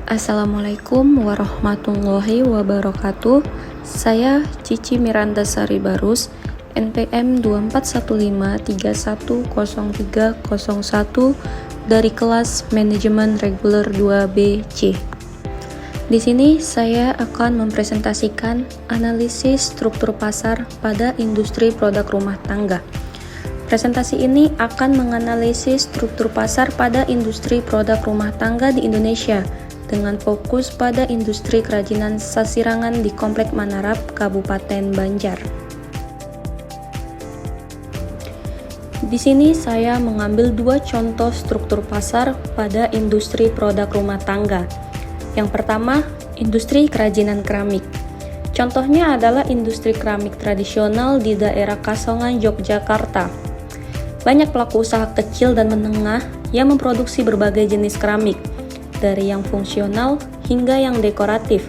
Assalamualaikum warahmatullahi wabarakatuh. Saya Cici Miranda Sari Barus, NPM 2415310301 dari kelas Manajemen Reguler 2B-C. Di sini saya akan mempresentasikan analisis struktur pasar pada industri produk rumah tangga. Presentasi ini akan menganalisis struktur pasar pada industri produk rumah tangga di Indonesia dengan fokus pada industri kerajinan sasirangan di Komplek Manarap, Kabupaten Banjar. Di sini saya mengambil dua contoh struktur pasar pada industri produk rumah tangga. Yang pertama, industri kerajinan keramik. Contohnya adalah industri keramik tradisional di daerah Kasongan, Yogyakarta. Banyak pelaku usaha kecil dan menengah yang memproduksi berbagai jenis keramik, dari yang fungsional hingga yang dekoratif.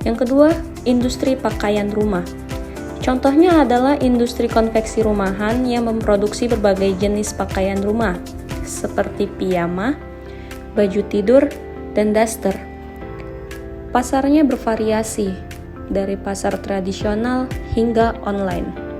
Yang kedua, industri pakaian rumah. Contohnya adalah industri konveksi rumahan yang memproduksi berbagai jenis pakaian rumah, seperti piyama, baju tidur, dan daster. Pasarnya bervariasi, dari pasar tradisional hingga online.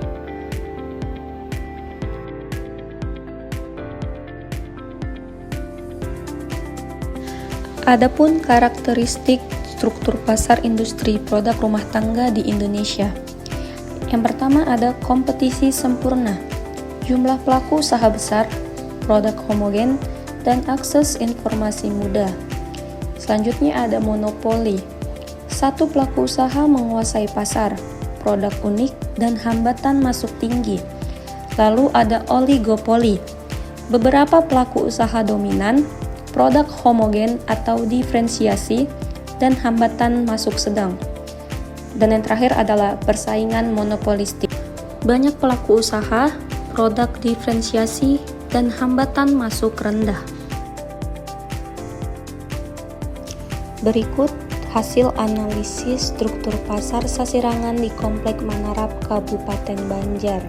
Adapun karakteristik struktur pasar industri produk rumah tangga di Indonesia. Yang pertama ada kompetisi sempurna, jumlah pelaku usaha besar, produk homogen, dan akses informasi mudah. Selanjutnya ada monopoli, satu pelaku usaha menguasai pasar, produk unik, dan hambatan masuk tinggi. Lalu ada oligopoli, beberapa pelaku usaha dominan, produk homogen atau diferensiasi, dan hambatan masuk sedang. Dan yang terakhir adalah persaingan monopolistik. Banyak pelaku usaha, produk diferensiasi, dan hambatan masuk rendah. Berikut hasil analisis struktur pasar sasirangan di Komplek Manarap, Kabupaten Banjar.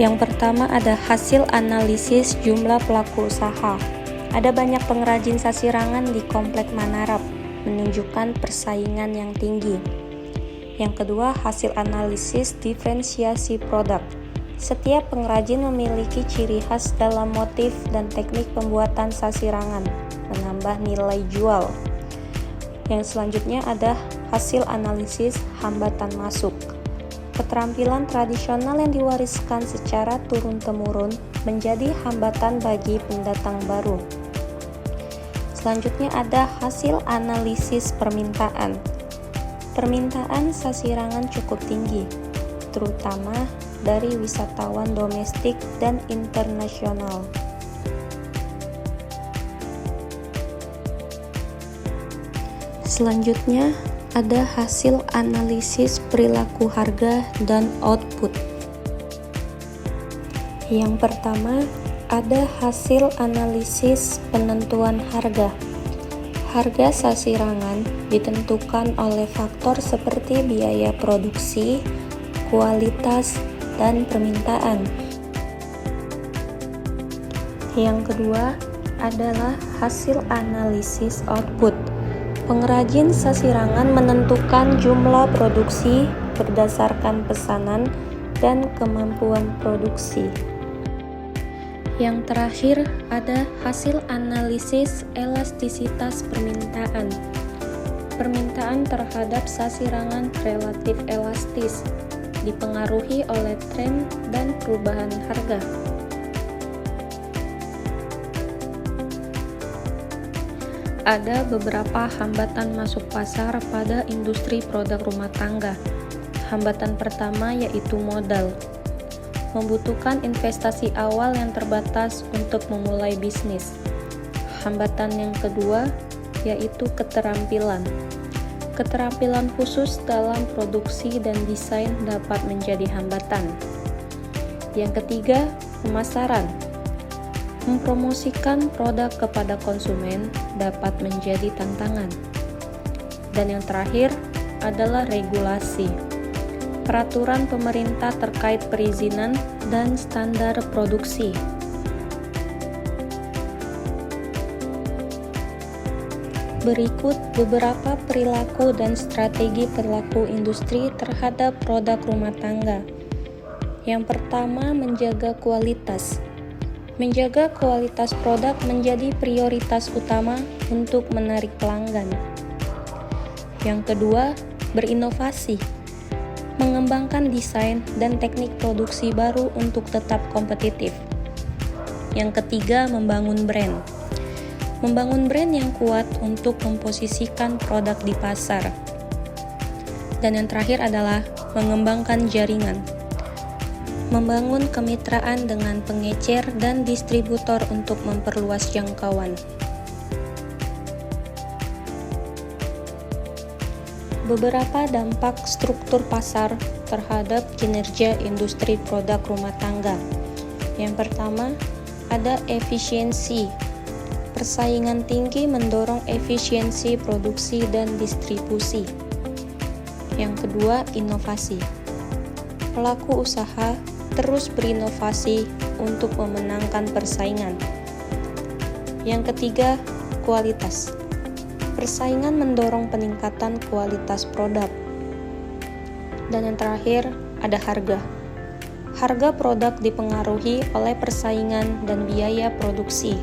Yang pertama ada hasil analisis jumlah pelaku usaha. Ada banyak pengrajin sasirangan di Komplek Manarap, menunjukkan persaingan yang tinggi. Yang kedua, hasil analisis diferensiasi produk. Setiap pengrajin memiliki ciri khas dalam motif dan teknik pembuatan sasirangan, menambah nilai jual. Yang selanjutnya ada hasil analisis hambatan masuk. Keterampilan tradisional yang diwariskan secara turun-temurun menjadi hambatan bagi pendatang baru. Selanjutnya ada hasil analisis permintaan. Permintaan sasirangan cukup tinggi, terutama dari wisatawan domestik dan internasional. Selanjutnya ada hasil analisis perilaku harga dan output. Yang pertama, ada hasil analisis penentuan harga. Harga sasirangan ditentukan oleh faktor seperti biaya produksi, kualitas, dan permintaan. Yang kedua adalah hasil analisis output. Pengrajin sasirangan menentukan jumlah produksi berdasarkan pesanan dan kemampuan produksi. Yang terakhir ada hasil analisis elastisitas permintaan. Permintaan terhadap sasirangan relatif elastis, dipengaruhi oleh tren dan perubahan harga. Ada beberapa hambatan masuk pasar pada industri produk rumah tangga. Hambatan pertama yaitu modal. Membutuhkan investasi awal yang terbatas untuk memulai bisnis. Hambatan yang kedua yaitu keterampilan. Keterampilan khusus dalam produksi dan desain dapat menjadi hambatan. Yang ketiga, pemasaran. Mempromosikan produk kepada konsumen dapat menjadi tantangan. Dan yang terakhir adalah regulasi. Peraturan pemerintah terkait perizinan dan standar produksi. Berikut beberapa perilaku dan strategi perilaku industri terhadap produk rumah tangga. Yang pertama, menjaga kualitas. Menjaga kualitas produk menjadi prioritas utama untuk menarik pelanggan. Yang kedua, berinovasi. Mengembangkan desain dan teknik produksi baru untuk tetap kompetitif. Yang ketiga, membangun brand. Membangun brand yang kuat untuk memposisikan produk di pasar. Dan yang terakhir adalah mengembangkan jaringan. Membangun kemitraan dengan pengecer dan distributor untuk memperluas jangkauan. Beberapa dampak struktur pasar terhadap kinerja industri produk rumah tangga. Yang pertama, ada efisiensi. Persaingan tinggi mendorong efisiensi produksi dan distribusi. Yang kedua, inovasi. Pelaku usaha terus berinovasi untuk memenangkan persaingan. Yang ketiga, kualitas. Persaingan mendorong peningkatan kualitas produk. Dan yang terakhir, ada harga. Harga produk dipengaruhi oleh persaingan dan biaya produksi.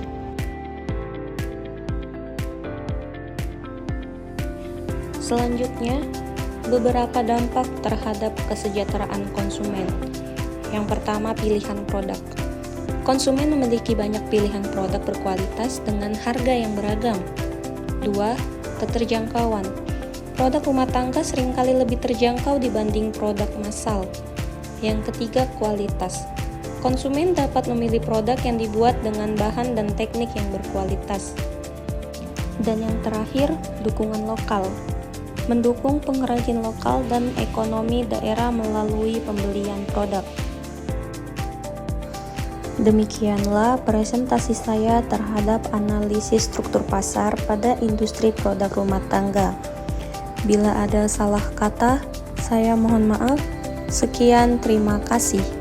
Selanjutnya, beberapa dampak terhadap kesejahteraan konsumen. Yang pertama, pilihan produk. Konsumen memiliki banyak pilihan produk berkualitas dengan harga yang beragam. 2. Keterjangkauan. Produk rumah tangga seringkali lebih terjangkau dibanding produk massal. Yang ketiga, kualitas. Konsumen dapat memilih produk yang dibuat dengan bahan dan teknik yang berkualitas. Dan yang terakhir, dukungan lokal. Mendukung pengrajin lokal dan ekonomi daerah melalui pembelian produk. Demikianlah presentasi saya terhadap analisis struktur pasar pada industri produk rumah tangga. Bila ada salah kata, saya mohon maaf. Sekian, terima kasih.